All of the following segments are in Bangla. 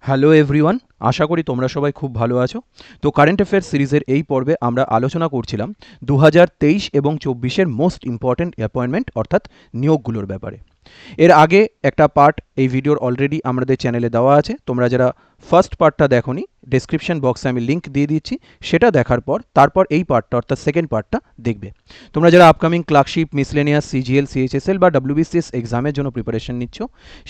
হ্যালো এভরিওয়ান, আশা করি তোমরা সবাই খুব ভালো আছো। তো কারেন্ট অ্যাফেয়ার্স সিরিজের এই পর্বে আমরা আলোচনা করছিলাম 2023 এবং 24-এর মোস্ট ইম্পর্ট্যান্ট অ্যাপয়েন্টমেন্ট অর্থাৎ নিয়োগগুলোর ব্যাপারে। এর আগে একটা পার্ট এই ভিডিওর অলরেডি আমাদের চ্যানেলে দেওয়া আছে। তোমরা যারা ফার্স্ট পার্টটা দেখোনি, ডেসক্রিপশন বক্সে আমি লিঙ্ক দিয়ে দিচ্ছি, সেটা দেখার পর তারপর এই পার্টটা অর্থাৎ সেকেন্ড পার্টটা দেখবে। তোমরা যারা upcoming clerkship, miscellaneous, CGL, CHSL বা ডব্লিউবিসিএস এক্সামের জন্য প্রিপারেশন নিচ্ছ,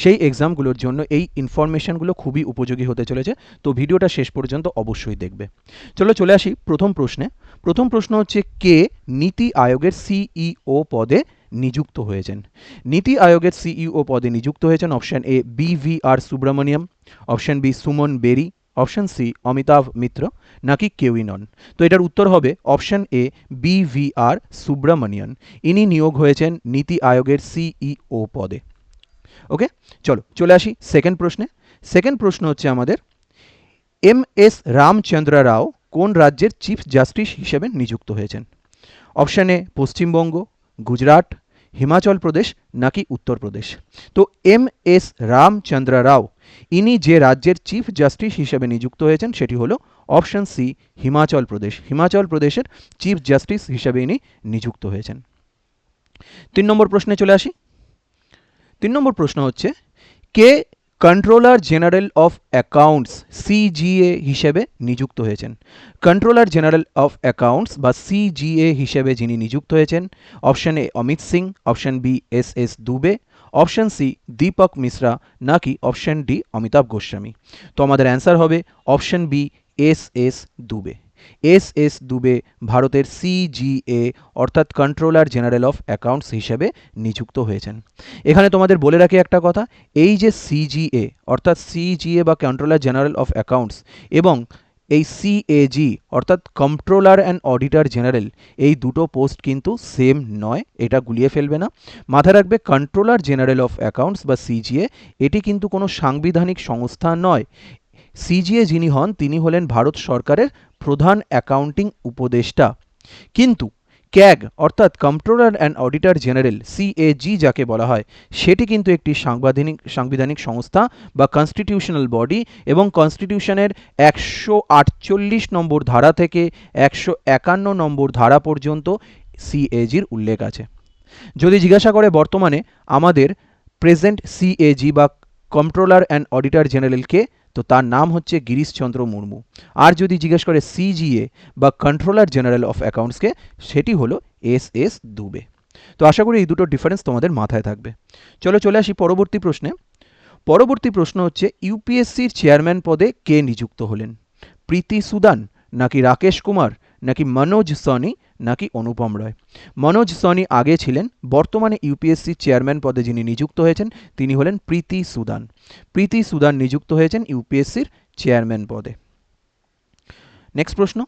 সেই এক্সামগুলোর জন্য এই ইনফরমেশনগুলো খুবই উপযোগী হতে চলেছে। তো ভিডিওটা শেষ পর্যন্ত অবশ্যই দেখবে। চলে আসি প্রথম প্রশ্নে। প্রথম প্রশ্ন হচ্ছে, কে নীতি আয়োগের সিইও পদে নিযুক্ত হয়েছেন? নীতি আয়োগের সিইও পদে নিযুক্ত হয়েছেন option A BVR Subrahmanyam, option B Suman Bery, option C Amitabh Mitra, নাকি কেউই নন। তো এটার উত্তর হবে অপশন এ বিভিআর সুব্রমণিয়ান। ইনি নিয়োগ হয়েছেন নীতি আয়োগের সিইও পদে। ওকে, চলে আসি সেকেন্ড প্রশ্নে। সেকেন্ড প্রশ্ন হচ্ছে আমাদের, এস রামচন্দ্র রাও কোন রাজ্যের চিফ জাস্টিস হিসেবে নিযুক্ত হয়েছেন? অপশন এ পশ্চিমবঙ্গ, গুজরাট, হিমাচল প্রদেশ, নাকি উত্তরপ্রদেশ। তো এস রামচন্দ্র রাও ইনি যে রাজ্যের চিফ জাস্টিস হিসেবে নিযুক্ত হয়েছেন সেটি হলো অপশন সি হিমাচল প্রদেশ। হিমাচল প্রদেশের চিফ জাস্টিস হিসেবে ইনি নিযুক্ত হয়েছেন। 3 নম্বর প্রশ্নে চলে আসি। 3 নম্বর প্রশ্ন হচ্ছে, কে controller general of accounts CGA হিসেবে নিযুক্ত হয়েছেন? কন্ট্রোলার জেনারেল অফ অ্যাকাউন্টস বা সিজিএ হিসেবে যিনি নিযুক্ত হয়েছেন, option A Amit Singh, option B S Dubey, option C Deepak Mishra, নাকি অপশন ডি অমিতাভ গোস্বামী। তো আমাদের অ্যান্সার হবে option B S Dubey. S Dubey ভারতের সিজিএ অর্থাৎ কন্ট্রোলার জেনারেল অফ অ্যাকাউন্টস হিসেবে নিযুক্ত হয়েছেন। এখানে তোমাদের বলে রাখি একটা কথা, এই যে সিজিএ অর্থাৎ সিজিএ বা কন্ট্রোলার জেনারেল অফ অ্যাকাউন্টস এবং এই সিএজি অর্থাৎ কন্ট্রোলার অ্যান্ড অডিটর জেনারেল, এই দুটো পোস্ট কিন্তু সেম নয়, এটা গুলিয়ে ফেলবে না। মাথায় রাখবে, কন্ট্রোলার জেনারেল অফ অ্যাকাউন্টস বা সিজিএ এটি কিন্তু কোনো সাংবিধানিক সংস্থা নয়। সিজিএ যিনি হন তিনি হলেন ভারত সরকারের প্রধান অ্যাকাউন্টিং উপদেষ্টা। কিন্তু ক্যাগ অর্থাৎ controller and auditor general CAG যাকে বলা হয়, সেটি কিন্তু একটি সাংবিধানিক সংস্থা বা কনস্টিটিউশনাল বডি, এবং কনস্টিটিউশনের 148 নম্বর ধারা থেকে 151 নম্বর ধারা পর্যন্ত সিএজির উল্লেখ আছে। যদি জিজ্ঞাসা করে বর্তমানে আমাদের প্রেজেন্ট সিএজি বা কন্ট্রোলার অ্যান্ড অডিটর জেনারেলকে, তো তার নাম হচ্ছে গিরিশচন্দ্র মুর্মু। আর যদি জিজ্ঞেস করে সিজিএ বা কন্ট্রোলার জেনারেল অফ অ্যাকাউন্টসকে, সেটি হলো এস দুবে। তো আশা করি এই দুটো ডিফারেন্স তোমাদের মাথায় থাকবে। চলে আসি পরবর্তী প্রশ্নে। পরবর্তী প্রশ্ন হচ্ছে, ইউপিএসসির চেয়ারম্যান পদে কে নিযুক্ত হলেন? প্রীতি সুদান, নাকি রাকেশ কুমার, নাকি মনোজ সনি, নাকি অনুপম রায়। মনোজ সনি আগে ছিলেন, বর্তমানে ইউপিএসসি চেয়ারম্যান পদে যিনি নিযুক্ত হয়েছেন তিনি হলেন প্রীতি সুদান। প্রীতি সুদান নিযুক্ত হয়েছেন ইউপিএসসির চেয়ারম্যান পদে। নেক্সট প্রশ্ন,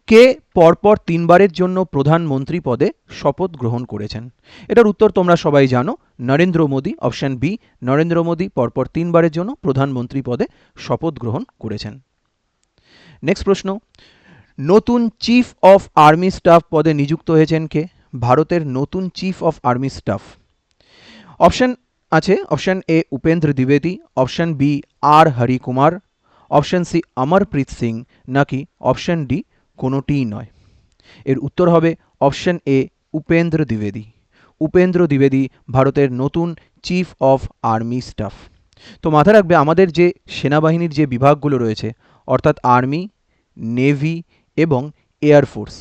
কে পরপর 3বারের জন্য প্রধানমন্ত্রী পদে শপথ গ্রহণ করেছেন? এটার উত্তর তোমরা সবাই জানো, নরেন্দ্র মোদী। অপশন বি নরেন্দ্র মোদী পরপর 3বারের জন্য প্রধানমন্ত্রী পদে শপথ গ্রহণ করেছেন। নেক্সট প্রশ্ন, নতুন চিফ অফ আর্মি স্টাফ পদে নিযুক্ত হয়েছেন কে? ভারতের নতুন chief of army staff option আছে, অপশন এ উপেন্দ্র দ্বিবেদী, অপশন বি আর হরি কুমার, অপশন সি অমরপ্রীত সিং, নাকি অপশন ডি কোনোটিই নয়। এর উত্তর হবে অপশন এ উপেন্দ্র দ্বিবেদী। উপেন্দ্র দ্বিবেদী ভারতের নতুন চিফ অফ আর্মি স্টাফ। তো মাথায় রাখবে, আমাদের যে সেনাবাহিনীর যে বিভাগগুলো রয়েছে অর্থাৎ আর্মি, নেভি এবং এয়ারফোর্স,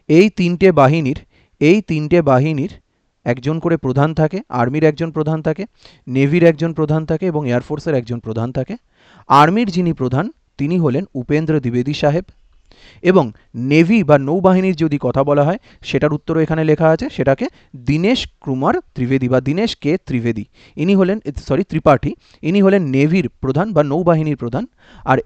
এই তিনটে বাহিনীর একজন করে প্রধান থাকে। আর্মির একজন প্রধান থাকে, নেভির একজন প্রধান থাকে এবং এয়ারফোর্সের একজন প্রধান থাকে। আর্মির যিনি প্রধান তিনি হলেন উপেন্দ্র দ্বিবেদী সাহেব, এবং নেভি বা নৌবাহিনীর যদি কথা বলা হয় সেটার উত্তরও এখানে লেখা আছে, সেটাকে দীনেশ কুমার ত্রিবেদী বা দীনেশ কে ত্রিবেদী ইনি হলেন ত্রিপাঠী, ইনি হলেন নেভির প্রধান বা নৌবাহিনীর প্রধান। আর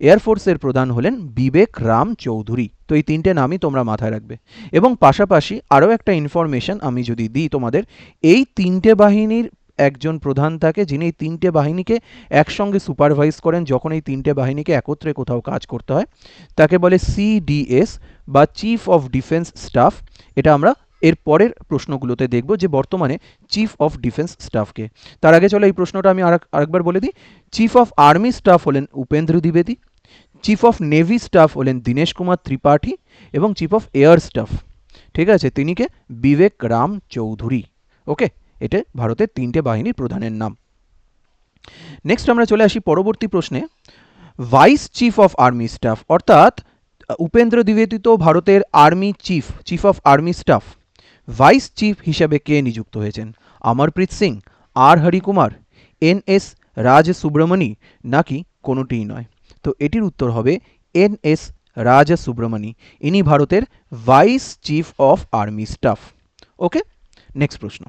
এয়ারফোর্সের প্রধান হলেন বিবেক রাম চৌধুরী। তো এই তিনটে নামই তোমরা মাথায় রাখবে। এবং পাশাপাশি আরও একটা ইনফরমেশন আমি যদি দিই তোমাদের, এই তিনটে বাহিনীর একজন প্রধান থাকে যিনি এই তিনটে বাহিনীকে একসঙ্গে সুপারভাইজ করেন যখন এই তিনটে বাহিনীকে একত্রে কোথাও কাজ করতে হয়, তাকে বলে সিডিএস বা চিফ অফ ডিফেন্স স্টাফ। এটা আমরা এর পরের প্রশ্নগুলোতে দেখব যে বর্তমানে চিফ অফ ডিফেন্স স্টাফকে। তার আগে চলো এই প্রশ্নটা আমি আরেকবার বলে দিই। চিফ অফ আর্মি স্টাফ হলেন উপেন্দ্র দ্বিবেদী, চিফ অফ নেভি স্টাফ হলেন দীনেশ কুমার ত্রিপাঠী এবং চিফ অফ এয়ার স্টাফ, ঠিক আছে, তিনি কে বিবেক রাম চৌধুরী। ওকে, এটা ভারতের তিনটে বাহিনীর প্রধানের নাম। নেক্সট আমরা চলে আসি পরবর্তী প্রশ্নে। Vice chief of army staff, অর্থাৎ উপেন্দ্র দ্বিবেদী তো ভারতের army chief, chief of army staff, vice chief হিসাবে কে নিযুক্ত হয়েছেন? অমরপ্রীত সিং, আর হরিকুমার, এন.এস. রাজ সুব্রমণি, নাকি কোনোটিই নয়? তো এটির উত্তর হবে এন.এস. রাজ সুব্রমণি, ইনি ভারতের vice chief of army staff. Okay, next প্রশ্ন।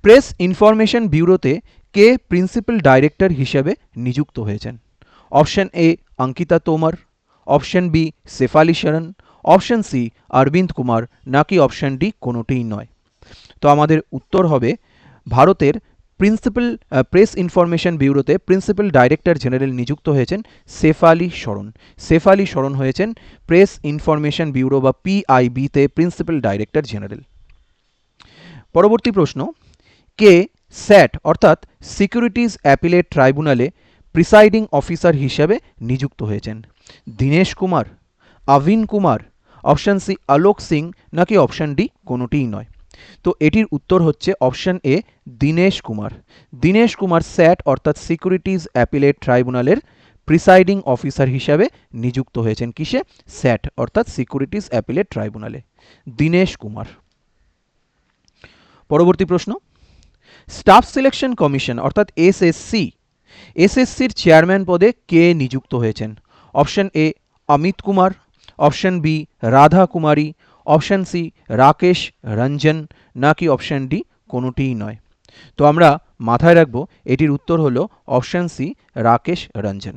প্রেস ইনফরমেশন ব্যুরোতে কে প্রিন্সিপাল ডাইরেক্টর হিসেবে নিযুক্ত হয়েছেন? Option A Ankita Tomar, option B Shefali Sharan, option C Aurobindo Kumar, নাকি অপশন ডি কোনোটিই নয়? তো আমাদের উত্তর হবে ভারতের প্রিন্সিপাল প্রেস ইনফরমেশন ব্যুরোতে প্রিন্সিপাল ডাইরেক্টর জেনারেল নিযুক্ত হয়েছেন শেফালি শরণ। শেফালি শরণ হয়েছেন প্রেস ইনফরমেশন ব্যুরো বা পিআইবিতে প্রিন্সিপাল ডাইরেক্টর জেনারেল। পরবর্তী প্রশ্ন, কে স্যাট অর্থাৎ সিকিউরিটিজ অ্যাপিলেট ট্রাইব্যুনালে প্রিসাইডিং অফিসার হিসেবে নিযুক্ত হয়েছেন? দীনেশ কুমার, আভিন কুমার, অপশন সি আলোক সিং, নাকি অপশন ডি কোনোটিই নয়? তো এটির উত্তর হচ্ছে অপশন এ দীনেশ কুমার। দীনেশ কুমার স্যাট অর্থাৎ সিকিউরিটিজ অ্যাপিলেট ট্রাইব্যুনালের প্রিসাইডিং অফিসার হিসাবে নিযুক্ত হয়েছেন। কিসে? স্যাট অর্থাৎ সিকিউরিটিজ অ্যাপিলেট ট্রাইব্যুনালে। দীনেশ কুমার। পরবর্তী প্রশ্ন, স্টাফ সিলেকশন কমিশন অর্থাৎ এসএসসি, এসএসসির চেয়ারম্যান পদে কে নিযুক্ত হয়েছেন? Option A Amit Kumar, option B Radha Kumari, option C Rakesh Ranjan, নাকি অপশন ডি কোনোটিই নয়? তো আমরা মাথায় রাখবো এটির উত্তর হলো option C Rakesh Ranjan.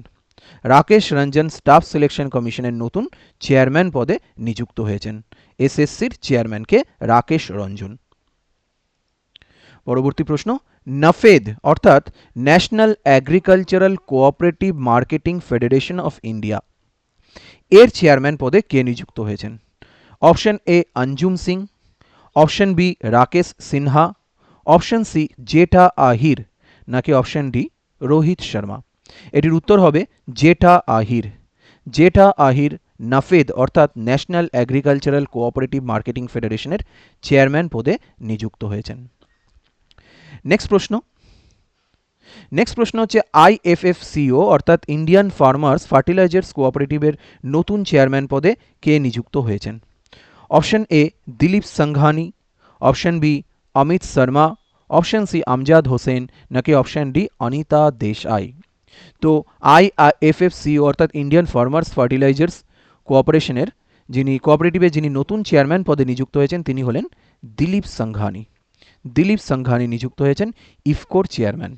Rakesh Ranjan staff selection কমিশনের নতুন চেয়ারম্যান পদে নিযুক্ত হয়েছেন। এসএসসির চেয়ারম্যানকে রাকেশ রঞ্জন। পরবর্তী প্রশ্ন, নাফেদ অর্থাৎ national agricultural cooperative marketing federation of India এর চেয়ারম্যান পদে কে নিযুক্ত হয়েছেন? Option A Anjum Singh, option B Rakesh Sinha, option C Jetha Ahir, নাকি অপশন ডি রোহিত শর্মা? এটির উত্তর হবে জেঠা আহির। জেঠা আহির নাফেদ অর্থাৎ ন্যাশনাল এগ্রিকালচারাল কোঅপারেটিভ মার্কেটিং ফেডারেশনের চেয়ারম্যান পদে নিযুক্ত হয়েছেন। নেক্সট প্রশ্ন হচ্ছে আইএফএফসিও অর্থাৎ ইন্ডিয়ান ফার্মার্স ফার্টিলাইজার্স কোঅপারেটিভের নতুন চেয়ারম্যান পদে কে নিযুক্ত হয়েছেন? Option A Dilip Sanghani, option B Amit Sharma, option C Amjad Hossain, নাকি অপশন ডি অনিতা দেশাই? তো আইএফএফসিও অর্থাৎ ইন্ডিয়ান ফার্মার্স ফার্টিলাইজার্স কোঅপারেটিভের যিনি নতুন চেয়ারম্যান পদে নিযুক্ত হয়েছেন তিনি হলেন দিলীপ সংঘানি। দিলীপ সংঘানি নিযুক্ত হয়েছেন ইফকোর চেয়ারম্যান।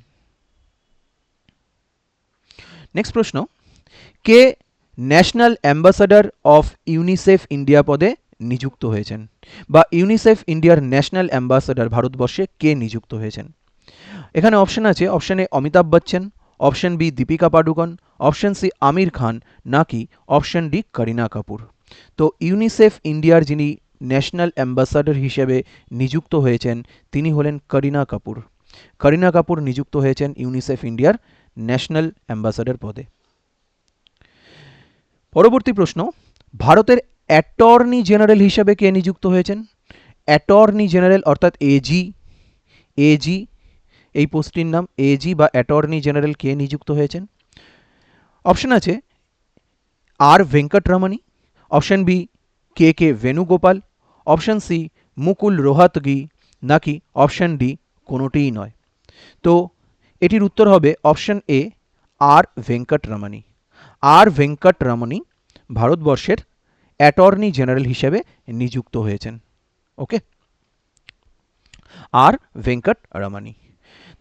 নেক্সট প্রশ্ন, কে national ambassador of UNICEF India পদে নিযুক্ত হয়েছেন বা ইউনিসেফ ইন্ডিয়ার ন্যাশনাল অ্যাম্বাসাডার ভারতবর্ষে কে নিযুক্ত হয়েছেন? এখানে অপশন আছে, option A Amitabh Bachchan, option B Deepika Padukone, option C Aamir Khan, নাকি অপশন ডি করিনা কাপুর? তো ইউনিসেফ ইন্ডিয়ার যিনি ন্যাশনাল অ্যাম্বাসাডার হিসেবে নিযুক্ত হয়েছেন তিনি হলেন করিনা কাপুর। করিনা কাপুর নিযুক্ত হয়েছেন ইউনিসেফ ইন্ডিয়ার ন্যাশনাল অ্যাম্বাসাডার পদে। পরবর্তী প্রশ্ন, ভারতের অ্যাটর্নি জেনারেল হিসেবে কে নিযুক্ত হয়েছেন? অ্যাটর্নি জেনারেল অর্থাৎ এজি, এজি এই পোস্টটির নাম এজি বা অ্যাটর্নি জেনারেল কে নিযুক্ত হয়েছেন? অপশন আছে আর ভেঙ্কটরমণী, অপশন বি কে কে বেনুগোপাল, অপশন সি মুকুল রোহাতগি, নাকি অপশন ডি কোনোটিই নয়? তো এটির উত্তর হবে অপশন এ আর ভেঙ্কটরমণী। আর ভেঙ্কটরমণী ভারতবর্ষের অ্যাটর্নি জেনারেল হিসেবে নিযুক্ত হয়েছেন। ওকে, আর ভেঙ্কটরমণী।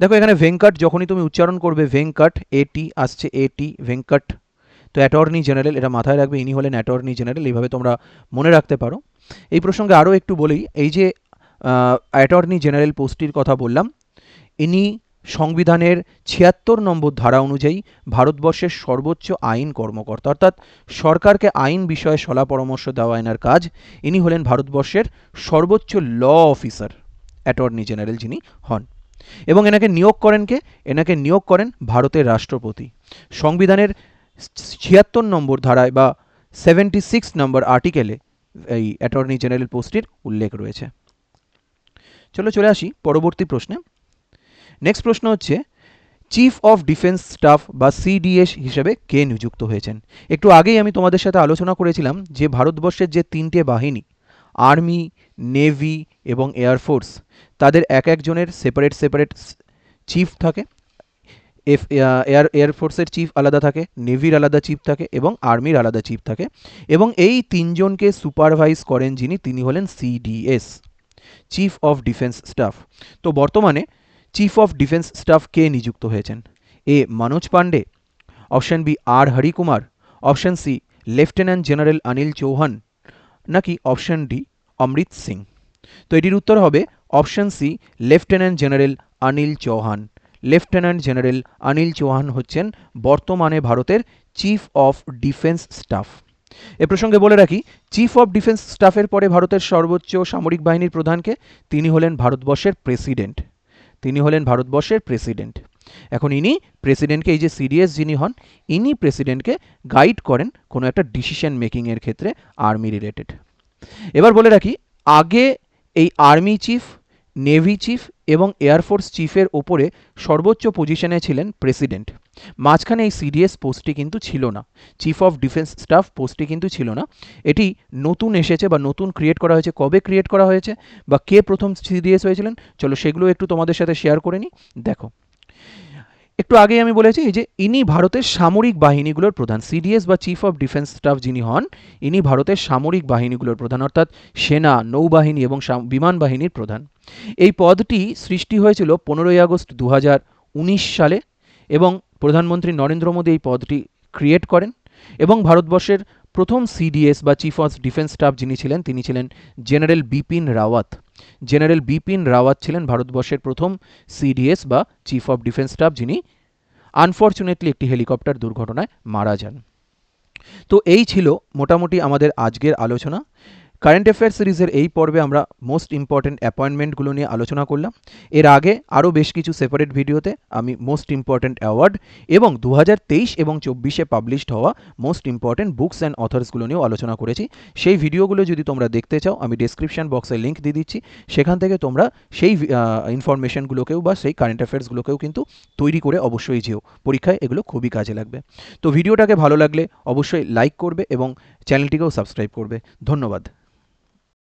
দেখো এখানে ভেঙ্কট যখনই তুমি উচ্চারণ করবে ভেঙ্কট এটি আসছে, এটি ভেঙ্কট, তো অ্যাটর্নি জেনারেল এটা মাথায় রাখবে, ইনি হলেন অ্যাটর্নি জেনারেল, এইভাবে তোমরা মনে রাখতে পারো। এই প্রসঙ্গে আরও একটু বলি, এই যে অ্যাটর্নি জেনারেল পোস্টটির কথা বললাম, ইনি সংবিধানের ৭৬ নম্বর ধারা অনুযায়ী ভারতবর্ষের সর্বোচ্চ আইন কর্মকর্তা, অর্থাৎ সরকারকে আইন বিষয়ে সলা পরামর্শ দেওয়া এনার কাজ। ইনি হলেন ভারতবর্ষের সর্বোচ্চ ল অফিসার, অ্যাটর্নি জেনারেল যিনি হন। এবং এনাকে নিয়োগ করেন কে? এনাকে নিয়োগ করেন ভারতের রাষ্ট্রপতি। সংবিধানের ৭৬ নম্বর ধারায় বা 76 নম্বর আর্টিকেলে এই অ্যাটর্নি জেনারেল পোস্টটির উল্লেখ রয়েছে। চলে আসি পরবর্তী প্রশ্নে। নেক্সট প্রশ্ন হচ্ছে, চিফ অফ ডিফেন্স স্টাফ বা সিডিএস হিসেবে কে নিযুক্ত হয়েছেন? একটু আগেই আমি তোমাদের সাথে আলোচনা করেছিলাম যে ভারতবর্ষের যে 3টে বাহিনী, আর্মি, নেভি এবং এয়ারফোর্স, তাদের এক একজনের সেপারেট চিফ থাকে। এয়ারফোর্সের চিফ আলাদা থাকে, নেভির আলাদা চিফ থাকে এবং আর্মির আলাদা চিফ থাকে। এবং এই তিনজনকে সুপারভাইজ করেন যিনি, তিনি হলেন CDS, chief of defence staff. তো বর্তমানে চিফ অফ ডিফেন্স স্টাফ কে নিযুক্ত হয়েছেন? A Manoj Pande, option B R Harikumar, option C lieutenant general Anil Chauhan, নাকি অপশন ডি অমৃত সিং? তো এটির উত্তর হবে option C lieutenant general Anil Chauhan. Lieutenant general Anil Chauhan হচ্ছেন বর্তমানে ভারতের চিফ অফ ডিফেন্স স্টাফ। এ প্রসঙ্গে বলে রাখি, চিফ অফ ডিফেন্স স্টাফের পরে ভারতের সর্বোচ্চ সামরিক বাহিনীর প্রধানকে? তিনি হলেন ভারতবর্ষের প্রেসিডেন্ট। তিনি হলেন ভারতবর্ষের প্রেসিডেন্ট। এখন ইনি প্রেসিডেন্টকে, এই যে সিডিএস যিনি হন, ইনি প্রেসিডেন্টকে গাইড করেন কোনো একটা ডিসিশন মেকিংয়ের ক্ষেত্রে আর্মি রিলেটেড। এবার বলে রাখি, আগে এই আর্মি চিফ, নেভি চিফ এবং এয়ারফোর্স চিফের ওপরে সর্বোচ্চ পজিশনে ছিলেন প্রেসিডেন্ট। মাঝখানে এই সিডিএস পোস্টটি কিন্তু ছিল না, চিফ অফ ডিফেন্স স্টাফ পোস্টটি কিন্তু ছিল না। এটি নতুন এসেছে বা নতুন ক্রিয়েট করা হয়েছে। কবে ক্রিয়েট করা হয়েছে বা কে প্রথম সিডিএস হয়েছিলেন, চলো সেগুলো একটু তোমাদের সাথে শেয়ার করে নিই। দেখো, একটু আগেই আমি বলেছি যে ইনি ভারতের সামরিক বাহিনীগুলোর প্রধান। সিডিএস বা চিফ অফ ডিফেন্স স্টাফ যিনি হন, ইনি ভারতের সামরিক বাহিনীগুলোর প্রধান, অর্থাৎ সেনা, নৌবাহিনী এবং বিমান বাহিনীর প্রধান। এই পদটি সৃষ্টি হয়েছিল 15ই আগস্ট 2019 সালে এবং প্রধানমন্ত্রী নরেন্দ্র মোদী এই পদটি ক্রিয়েট করেন। এবং ভারতবর্ষের প্রথম সিডিএস বা চিফ অফ ডিফেন্স স্টাফ যিনি ছিলেন, তিনি ছিলেন জেনারেল বিপিন রাওয়াত। জেনারেল বিপিন রাওয়াত ছিলেন ভারতবর্ষের প্রথম সিডিএস বা চিফ অফ ডিফেন্স স্টাফ, যিনি আনফর্চুনেটলি একটি হেলিকপ্টার দুর্ঘটনায় মারা যান। তো এই ছিল মোটামুটি আমাদের আজকের আলোচনা। কারেন্ট অ্যাফেয়ার সিরিজের এই পর্বে আমরা মোস্ট ইম্পর্ট্যান্ট অ্যাপয়েন্টমেন্টগুলো নিয়ে আলোচনা করলাম। এর আগে আরও বেশ কিছু সেপারেট ভিডিওতে আমি মোস্ট ইম্পর্ট্যান্ট অ্যাওয়ার্ড এবং 2023 এবং 24-এ পাবলিশড হওয়া মোস্ট ইম্পর্ট্যান্ট বুকস অ্যান্ড অথর্সগুলো নিয়েও আলোচনা করেছি। সেই ভিডিওগুলো যদি তোমরা দেখতে চাও, আমি ডেসক্রিপশন বক্সে লিঙ্ক দিয়ে দিচ্ছি, সেখান থেকে তোমরা সেই ইনফরমেশনগুলোকেও বা সেই কারেন্ট অ্যাফেয়ার্সগুলোকেও কিন্তু তৈরি করে অবশ্যই যেও, পরীক্ষায় এগুলো খুবই কাজে লাগবে। তো ভিডিওটাকে ভালো লাগলে অবশ্যই লাইক করবে এবং চ্যানেলটিকেও সাবস্ক্রাইব করবে। ধন্যবাদ।